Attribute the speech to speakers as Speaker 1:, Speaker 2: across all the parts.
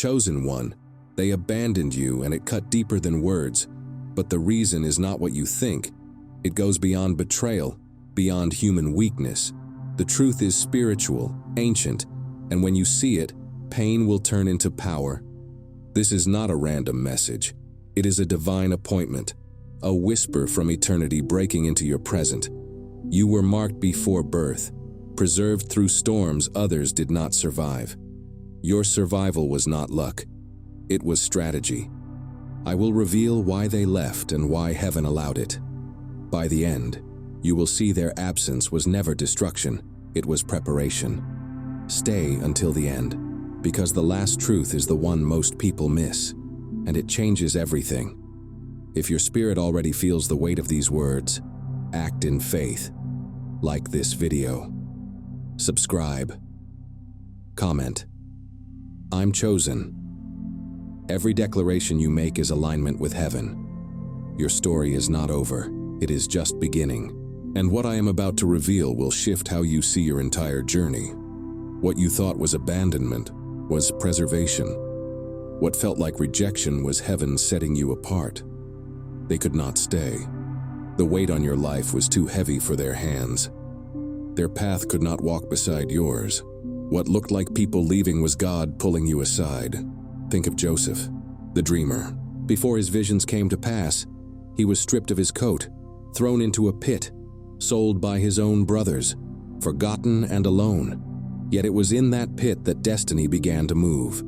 Speaker 1: Chosen one, they abandoned you, and it cut deeper than words. But the reason is not what you think. It goes beyond betrayal, beyond human weakness. The truth is spiritual, ancient, and when you see it, pain will turn into power. This is not a random message. It is a divine appointment, a whisper from eternity breaking into your present. You were marked before birth, preserved through storms others did not survive. Your survival was not luck. It was strategy. I will reveal why they left and why heaven allowed it. By the end, you will see their absence was never destruction, it was preparation. Stay until the end, because the last truth is the one most people miss, and it changes everything. If your spirit already feels the weight of these words, act in faith. Like this video. Subscribe. Comment. I'm chosen. Every declaration you make is alignment with heaven. Your story is not over. It is just beginning. And what I am about to reveal will shift how you see your entire journey. What you thought was abandonment was preservation. What felt like rejection was heaven setting you apart. They could not stay. The weight on your life was too heavy for their hands. Their path could not walk beside yours. What looked like people leaving was God pulling you aside. Think of Joseph, the dreamer. Before his visions came to pass, he was stripped of his coat, thrown into a pit, sold by his own brothers, forgotten and alone. Yet it was in that pit that destiny began to move.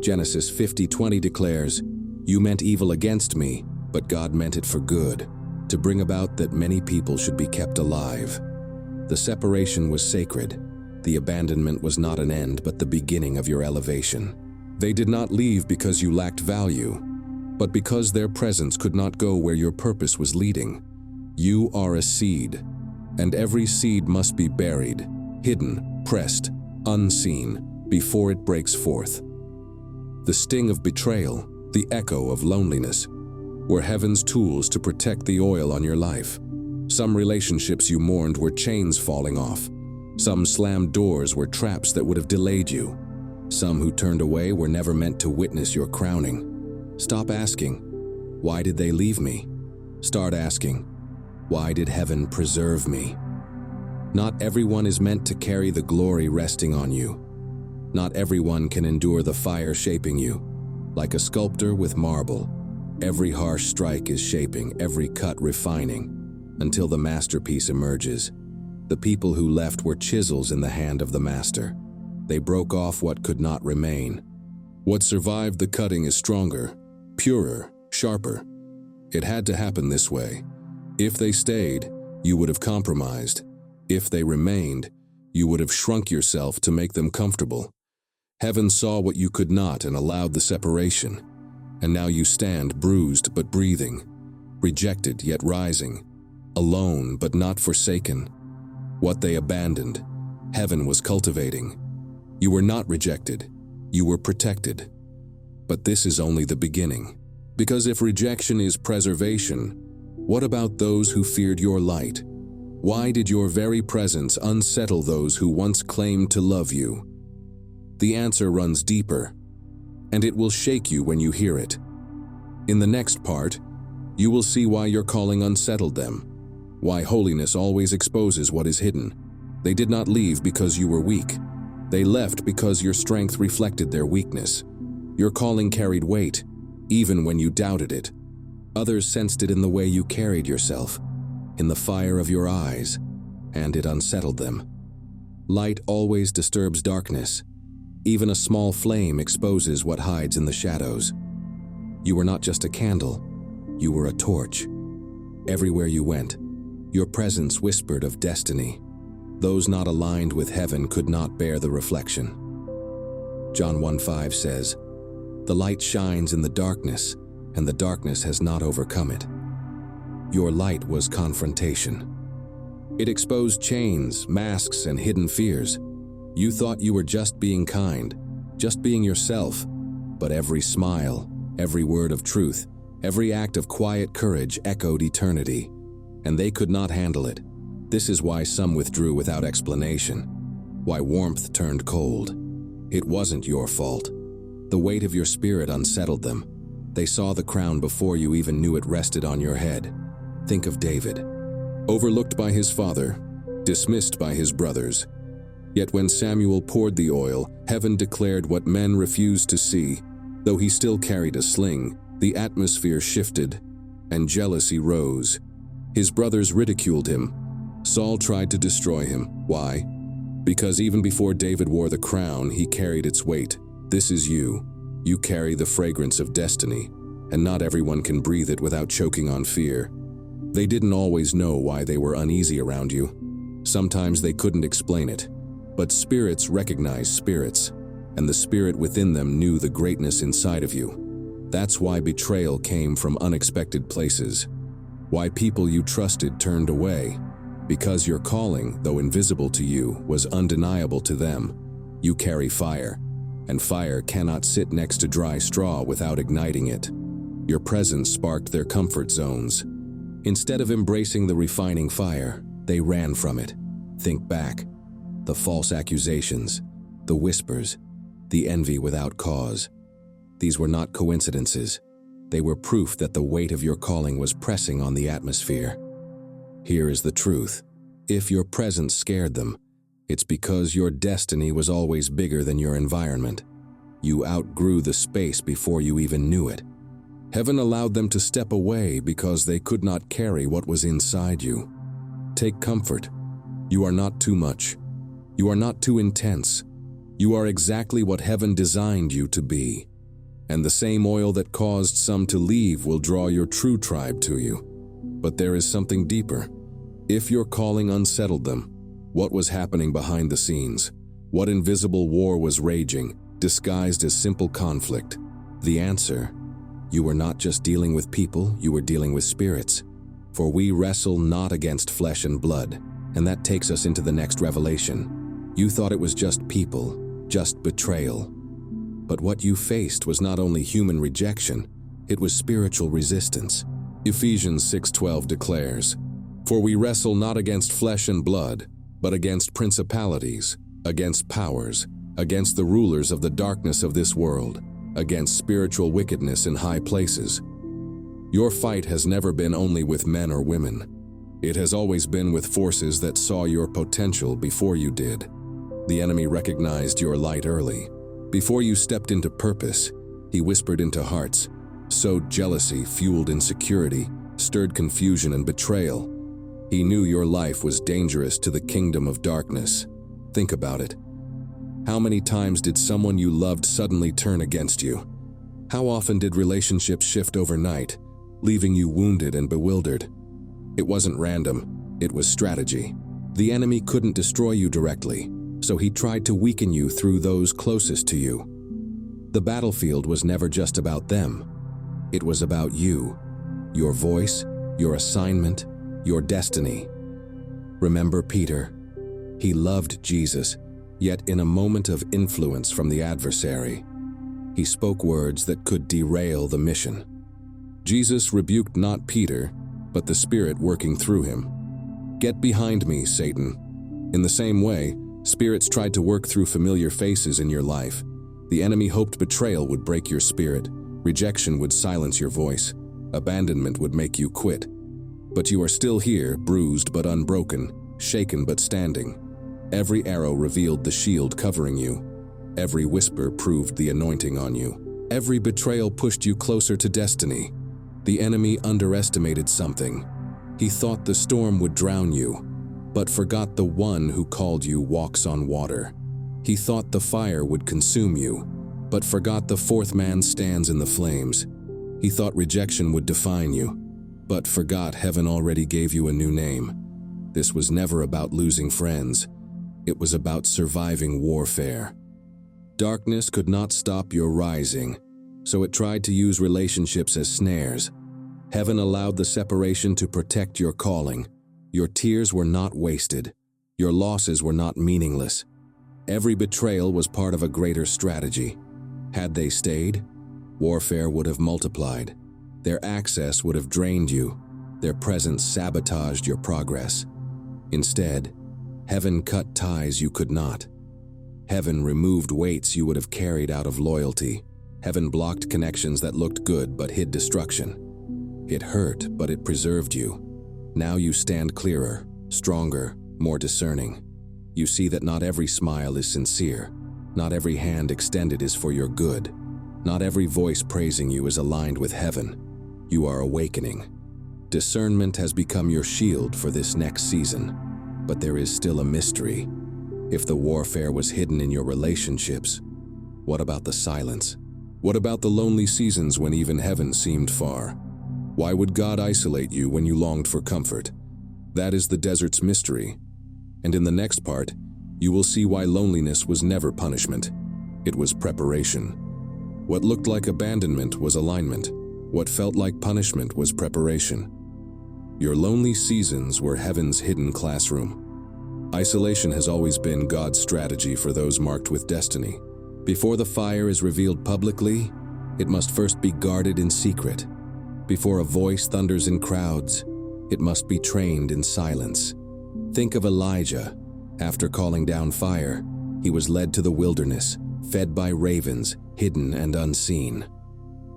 Speaker 1: Genesis 50:20 declares, "You meant evil against me, but God meant it for good, to bring about that many people should be kept alive." The separation was sacred. The abandonment was not an end, but the beginning of your elevation. They did not leave because you lacked value, but because their presence could not go where your purpose was leading. You are a seed, and every seed must be buried, hidden, pressed, unseen, before it breaks forth. The sting of betrayal, the echo of loneliness, were heaven's tools to protect the oil on your life. Some relationships you mourned were chains falling off. Some slammed doors were traps that would have delayed you. Some who turned away were never meant to witness your crowning. Stop asking, "Why did they leave me?" Start asking, "Why did heaven preserve me?" Not everyone is meant to carry the glory resting on you. Not everyone can endure the fire shaping you. Like a sculptor with marble, every harsh strike is shaping, every cut refining, until the masterpiece emerges. The people who left were chisels in the hand of the master. They broke off what could not remain. What survived the cutting is stronger, purer, sharper. It had to happen this way. If they stayed, you would have compromised. If they remained, you would have shrunk yourself to make them comfortable. Heaven saw what you could not and allowed the separation. And now you stand bruised but breathing, rejected yet rising, alone but not forsaken. What they abandoned, heaven was cultivating. You were not rejected, you were protected. But this is only the beginning. Because if rejection is preservation, what about those who feared your light? Why did your very presence unsettle those who once claimed to love you? The answer runs deeper, and it will shake you when you hear it. In the next part, you will see why your calling unsettled them, why holiness always exposes what is hidden. They did not leave because you were weak. They left because your strength reflected their weakness. Your calling carried weight, even when you doubted it. Others sensed it in the way you carried yourself, in the fire of your eyes, and it unsettled them. Light always disturbs darkness. Even a small flame exposes what hides in the shadows. You were not just a candle, you were a torch. Everywhere you went, your presence whispered of destiny. Those not aligned with heaven could not bear the reflection. John 1:5 says, "The light shines in the darkness, and the darkness has not overcome it." Your light was confrontation. It exposed chains, masks, and hidden fears. You thought you were just being kind, just being yourself, but every smile, every word of truth, every act of quiet courage echoed eternity, and they could not handle it. This is why some withdrew without explanation, why warmth turned cold. It wasn't your fault. The weight of your spirit unsettled them. They saw the crown before you even knew it rested on your head. Think of David. Overlooked by his father, dismissed by his brothers. Yet when Samuel poured the oil, heaven declared what men refused to see. Though he still carried a sling, the atmosphere shifted, and jealousy rose. His brothers ridiculed him. Saul tried to destroy him. Why? Because even before David wore the crown, he carried its weight. This is you. You carry the fragrance of destiny, and not everyone can breathe it without choking on fear. They didn't always know why they were uneasy around you. Sometimes they couldn't explain it. But spirits recognize spirits, and the spirit within them knew the greatness inside of you. That's why betrayal came from unexpected places. Why people you trusted turned away. Because your calling, though invisible to you, was undeniable to them. You carry fire, and fire cannot sit next to dry straw without igniting it. Your presence sparked their comfort zones. Instead of embracing the refining fire, they ran from it. Think back. The false accusations, the whispers, the envy without cause. These were not coincidences. They were proof that the weight of your calling was pressing on the atmosphere. Here is the truth. If your presence scared them, it's because your destiny was always bigger than your environment. You outgrew the space before you even knew it. Heaven allowed them to step away because they could not carry what was inside you. Take comfort. You are not too much. You are not too intense. You are exactly what heaven designed you to be. And the same oil that caused some to leave will draw your true tribe to you. But there is something deeper. If your calling unsettled them, what was happening behind the scenes? What invisible war was raging, disguised as simple conflict? The answer: you were not just dealing with people, you were dealing with spirits. For we wrestle not against flesh and blood, and that takes us into the next revelation. You thought it was just people, just betrayal. But what you faced was not only human rejection, it was spiritual resistance. Ephesians 6:12 declares, "For we wrestle not against flesh and blood, but against principalities, against powers, against the rulers of the darkness of this world, against spiritual wickedness in high places." Your fight has never been only with men or women. It has always been with forces that saw your potential before you did. The enemy recognized your light early. Before you stepped into purpose, he whispered into hearts, sowed jealousy, fueled insecurity, stirred confusion and betrayal. He knew your life was dangerous to the kingdom of darkness. Think about it. How many times did someone you loved suddenly turn against you? How often did relationships shift overnight, leaving you wounded and bewildered? It wasn't random, it was strategy. The enemy couldn't destroy you directly, so he tried to weaken you through those closest to you. The battlefield was never just about them. It was about you, your voice, your assignment, your destiny. Remember Peter? He loved Jesus, yet in a moment of influence from the adversary, he spoke words that could derail the mission. Jesus rebuked not Peter, but the Spirit working through him. "Get behind me, Satan." In the same way, spirits tried to work through familiar faces in your life. The enemy hoped betrayal would break your spirit, rejection would silence your voice, abandonment would make you quit. But you are still here, bruised but unbroken, shaken but standing. Every arrow revealed the shield covering you. Every whisper proved the anointing on you. Every betrayal pushed you closer to destiny. The enemy underestimated something. He thought the storm would drown you, but forgot the one who called you walks on water. He thought the fire would consume you, but forgot the fourth man stands in the flames. He thought rejection would define you, but forgot heaven already gave you a new name. This was never about losing friends. It was about surviving warfare. Darkness could not stop your rising, so it tried to use relationships as snares. Heaven allowed the separation to protect your calling. Your tears were not wasted. Your losses were not meaningless. Every betrayal was part of a greater strategy. Had they stayed, warfare would have multiplied. Their access would have drained you. Their presence sabotaged your progress. Instead, heaven cut ties you could not. Heaven removed weights you would have carried out of loyalty. Heaven blocked connections that looked good but hid destruction. It hurt, but it preserved you. Now you stand clearer, stronger, more discerning. You see that not every smile is sincere. Not every hand extended is for your good. Not every voice praising you is aligned with heaven. You are awakening. Discernment has become your shield for this next season. But there is still a mystery. If the warfare was hidden in your relationships, what about the silence? What about the lonely seasons when even heaven seemed far? Why would God isolate you when you longed for comfort? That is the desert's mystery. And in the next part, you will see why loneliness was never punishment. It was preparation. What looked like abandonment was alignment. What felt like punishment was preparation. Your lonely seasons were heaven's hidden classroom. Isolation has always been God's strategy for those marked with destiny. Before the fire is revealed publicly, it must first be guarded in secret. Before a voice thunders in crowds, it must be trained in silence. Think of Elijah. After calling down fire, he was led to the wilderness, fed by ravens, hidden and unseen.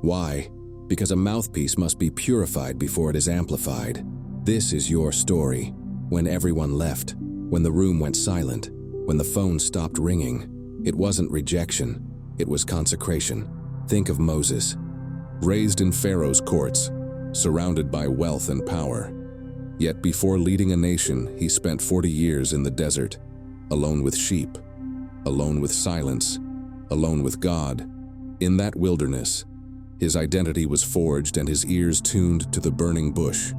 Speaker 1: Why? Because a mouthpiece must be purified before it is amplified. This is your story. When everyone left, when the room went silent, when the phone stopped ringing, it wasn't rejection, it was consecration. Think of Moses, raised in Pharaoh's courts, surrounded by wealth and power. Yet before leading a nation, he spent 40 years in the desert, alone with sheep, alone with silence, alone with God. In that wilderness, his identity was forged and his ears tuned to the burning bush.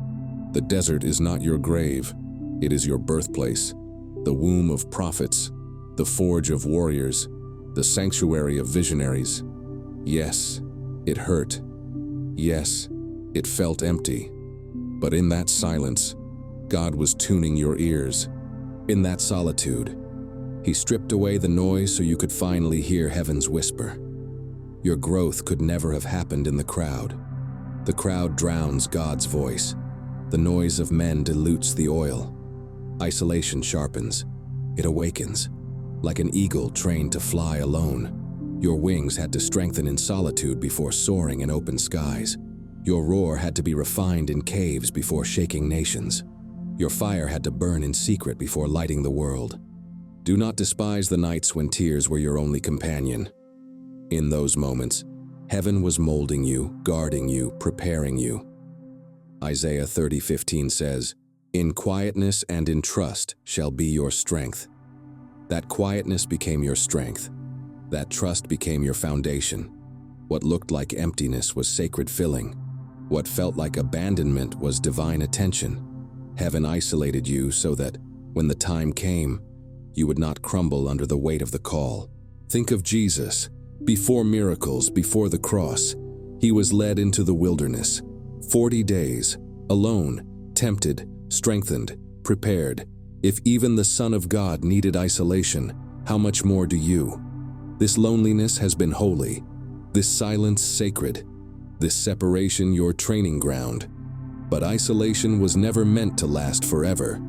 Speaker 1: The desert is not your grave, it is your birthplace, the womb of prophets, the forge of warriors, the sanctuary of visionaries. Yes, it hurt. Yes, it felt empty. But in that silence, God was tuning your ears. In that solitude, He stripped away the noise so you could finally hear heaven's whisper. Your growth could never have happened in the crowd. The crowd drowns God's voice. The noise of men dilutes the oil. Isolation sharpens. It awakens. Like an eagle trained to fly alone, your wings had to strengthen in solitude before soaring in open skies. Your roar had to be refined in caves before shaking nations. Your fire had to burn in secret before lighting the world. Do not despise the nights when tears were your only companion. In those moments, heaven was molding you, guarding you, preparing you. Isaiah 30:15 says, "In quietness and in trust shall be your strength." That quietness became your strength. That trust became your foundation. What looked like emptiness was sacred filling. What felt like abandonment was divine attention. Heaven isolated you so that, when the time came, you would not crumble under the weight of the call. Think of Jesus. Before miracles, before the cross, He was led into the wilderness. 40 days, alone, tempted, strengthened, prepared. If even the Son of God needed isolation, how much more do you? This loneliness has been holy, this silence sacred, this separation your training ground. But isolation was never meant to last forever.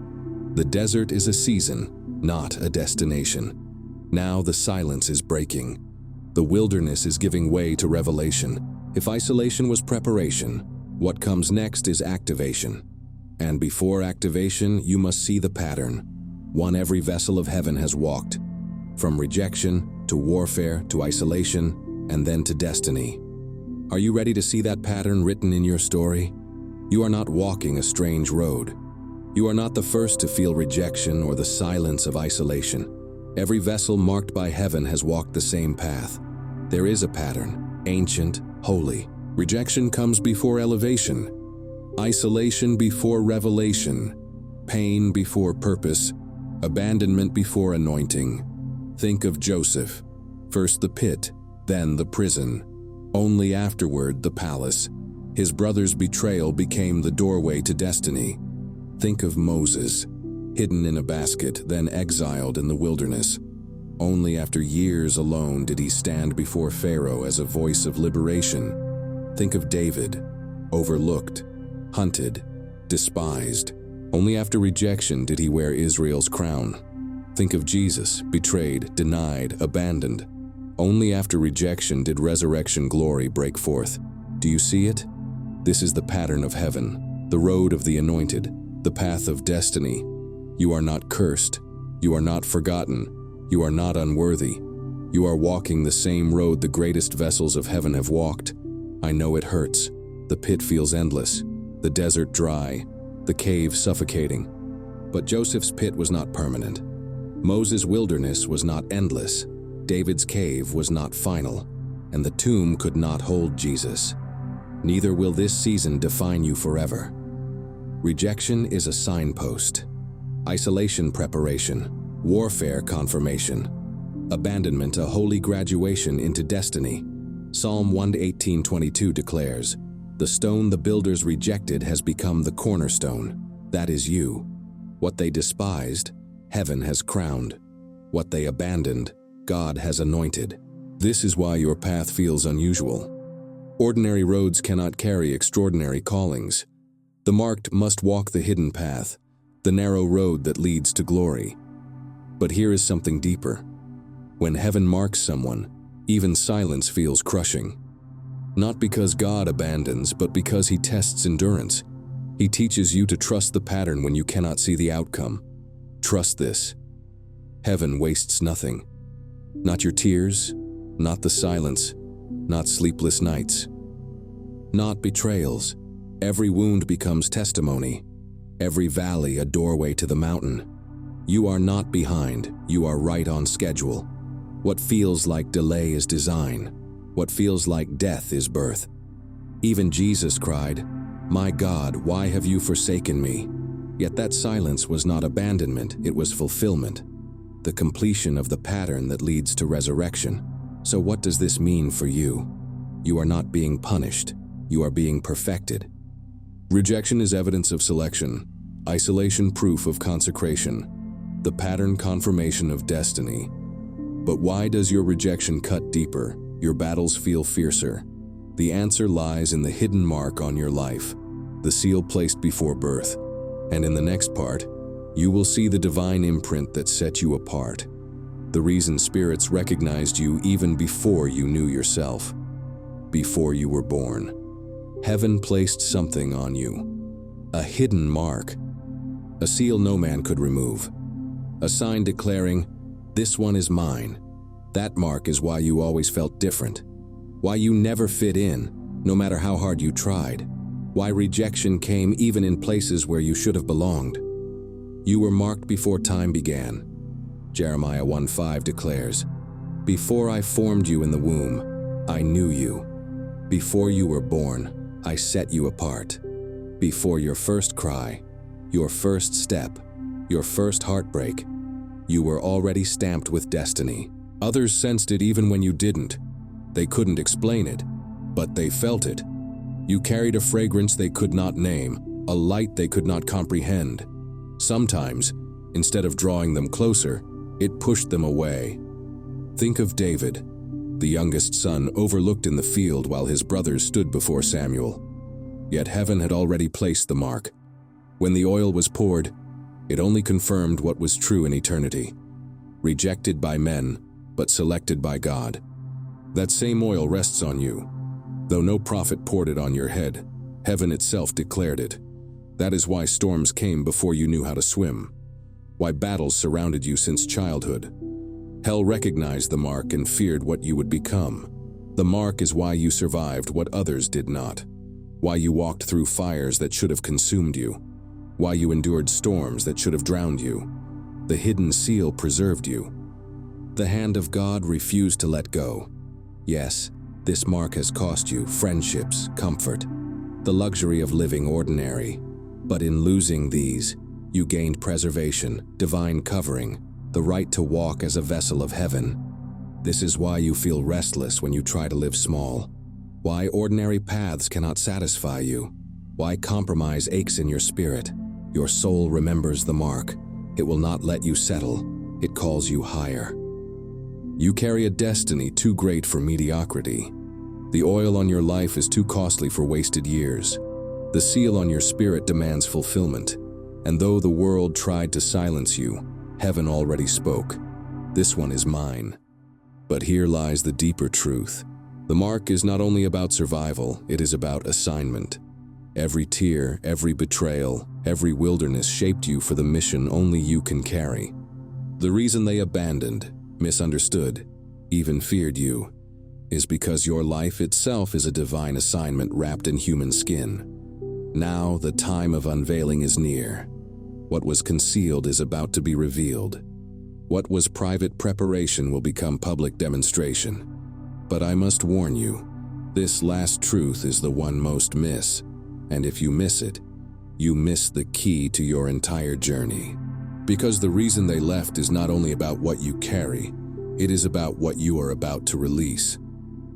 Speaker 1: The desert is a season, not a destination. Now the silence is breaking. The wilderness is giving way to revelation. If isolation was preparation, what comes next is activation. And before activation, you must see the pattern. One every vessel of heaven has walked. From rejection, to warfare, to isolation, and then to destiny. Are you ready to see that pattern written in your story? You are not walking a strange road. You are not the first to feel rejection or the silence of isolation. Every vessel marked by heaven has walked the same path. There is a pattern, ancient, holy. Rejection comes before elevation. Isolation before revelation, pain before purpose, abandonment before anointing. Think of Joseph, first the pit, then the prison, only afterward the palace. His brother's betrayal became the doorway to destiny. Think of Moses, hidden in a basket, then exiled in the wilderness. Only after years alone did he stand before Pharaoh as a voice of liberation. Think of David, overlooked, hunted, despised. Only after rejection did he wear Israel's crown. Think of Jesus, betrayed, denied, abandoned. Only after rejection did resurrection glory break forth. Do you see it? This is the pattern of heaven, the road of the anointed, the path of destiny. You are not cursed. You are not forgotten. You are not unworthy. You are walking the same road the greatest vessels of heaven have walked. I know it hurts. The pit feels endless, the desert dry, the cave suffocating. But Joseph's pit was not permanent. Moses' wilderness was not endless. David's cave was not final, and the tomb could not hold Jesus. Neither will this season define you forever. Rejection is a signpost. Isolation preparation, warfare confirmation. Abandonment a holy graduation into destiny. Psalm 118:22 declares, "The stone the builders rejected has become the cornerstone." That is you. What they despised, heaven has crowned. What they abandoned, God has anointed. This is why your path feels unusual. Ordinary roads cannot carry extraordinary callings. The marked must walk the hidden path, the narrow road that leads to glory. But here is something deeper. When heaven marks someone, even silence feels crushing. Not because God abandons, but because He tests endurance. He teaches you to trust the pattern when you cannot see the outcome. Trust this. Heaven wastes nothing. Not your tears, not the silence, not sleepless nights, not betrayals. Every wound becomes testimony. Every valley a doorway to the mountain. You are not behind, you are right on schedule. What feels like delay is design. What feels like death is birth. Even Jesus cried, "My God, why have you forsaken me?" Yet that silence was not abandonment, it was fulfillment. The completion of the pattern that leads to resurrection. So what does this mean for you? You are not being punished, you are being perfected. Rejection is evidence of selection, isolation proof of consecration, the pattern confirmation of destiny. But why does your rejection cut deeper, your battles feel fiercer? The answer lies in the hidden mark on your life, the seal placed before birth. And in the next part, you will see the divine imprint that set you apart. The reason spirits recognized you even before you knew yourself. Before you were born. Heaven placed something on you. A hidden mark. A seal no man could remove. A sign declaring, "This one is mine." That mark is why you always felt different. Why you never fit in, no matter how hard you tried. Why rejection came even in places where you should have belonged. You were marked before time began. Jeremiah 1:5 declares, "Before I formed you in the womb, I knew you. Before you were born, I set you apart. Before your first cry, your first step, your first heartbreak, you were already stamped with destiny." Others sensed it even when you didn't. They couldn't explain it, but they felt it. You carried a fragrance they could not name, a light they could not comprehend. Sometimes, instead of drawing them closer, it pushed them away. Think of David, the youngest son overlooked in the field while his brothers stood before Samuel. Yet heaven had already placed the mark. When the oil was poured, it only confirmed what was true in eternity. Rejected by men, but selected by God. That same oil rests on you. Though no prophet poured it on your head, heaven itself declared it. That is why storms came before you knew how to swim. Why battles surrounded you since childhood. Hell recognized the mark and feared what you would become. The mark is why you survived what others did not. Why you walked through fires that should have consumed you. Why you endured storms that should have drowned you. The hidden seal preserved you. The hand of God refused to let go. Yes, this mark has cost you friendships, comfort, the luxury of living ordinary. But in losing these, you gained preservation, divine covering, the right to walk as a vessel of heaven. This is why you feel restless when you try to live small. Why ordinary paths cannot satisfy you. Why compromise aches in your spirit. Your soul remembers the mark. It will not let you settle. It calls you higher. You carry a destiny too great for mediocrity. The oil on your life is too costly for wasted years. The seal on your spirit demands fulfillment. And though the world tried to silence you, heaven already spoke. This one is mine. But here lies the deeper truth. The mark is not only about survival, it is about assignment. Every tear, every betrayal, every wilderness shaped you for the mission only you can carry. The reason they abandoned, misunderstood, even feared you, is because your life itself is a divine assignment wrapped in human skin. Now the time of unveiling is near. What was concealed is about to be revealed. What was private preparation will become public demonstration. But I must warn you, this last truth is the one most miss, and if you miss it, you miss the key to your entire journey. Because the reason they left is not only about what you carry, it is about what you are about to release.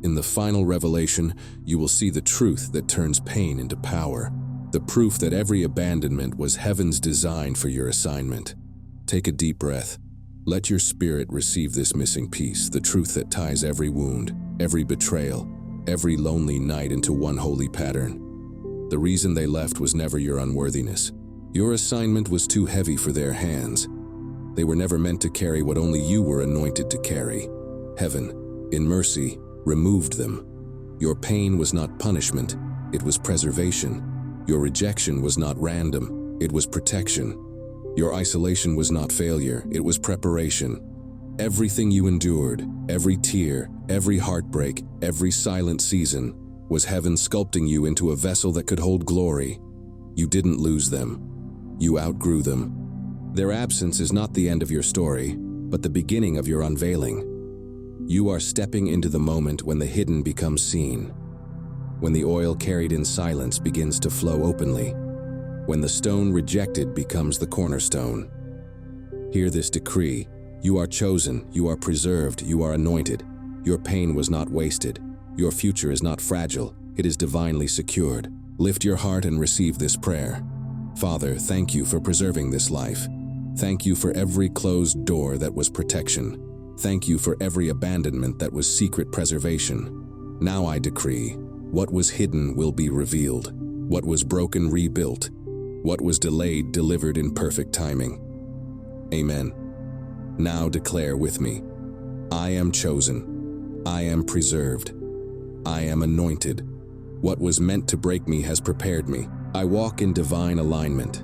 Speaker 1: In the final revelation, you will see the truth that turns pain into power, the proof that every abandonment was heaven's design for your assignment. Take a deep breath. Let your spirit receive this missing piece, the truth that ties every wound, every betrayal, every lonely night into one holy pattern. The reason they left was never your unworthiness. Your assignment was too heavy for their hands. They were never meant to carry what only you were anointed to carry. Heaven, in mercy, removed them. Your pain was not punishment, it was preservation. Your rejection was not random, it was protection. Your isolation was not failure, it was preparation. Everything you endured, every tear, every heartbreak, every silent season, was heaven sculpting you into a vessel that could hold glory. You didn't lose them. You outgrew them. Their absence is not the end of your story, but the beginning of your unveiling. You are stepping into the moment when the hidden becomes seen, when the oil carried in silence begins to flow openly, when the stone rejected becomes the cornerstone. Hear this decree: you are chosen, you are preserved, you are anointed. Your pain was not wasted. Your future is not fragile, it is divinely secured. Lift your heart and receive this prayer. Father, thank you for preserving this life. Thank you for every closed door that was protection. Thank you for every abandonment that was secret preservation. Now I decree, what was hidden will be revealed. What was broken, rebuilt. What was delayed, delivered in perfect timing. Amen. Now declare with me, I am chosen. I am preserved. I am anointed. What was meant to break me has prepared me. I walk in divine alignment.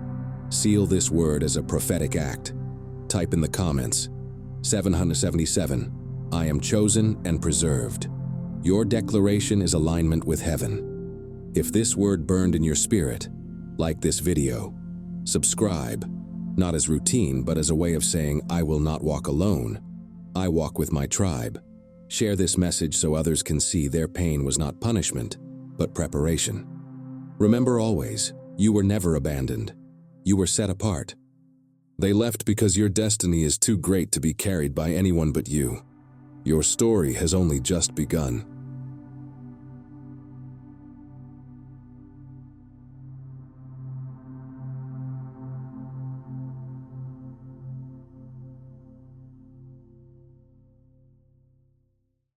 Speaker 1: Seal this word as a prophetic act. Type in the comments, 777, I am chosen and preserved. Your declaration is alignment with heaven. If this word burned in your spirit, like this video, subscribe, not as routine, but as a way of saying, I will not walk alone. I walk with my tribe. Share this message so others can see their pain was not punishment, but preparation. Remember always, you were never abandoned. You were set apart. They left because your destiny is too great to be carried by anyone but you. Your story has only just begun.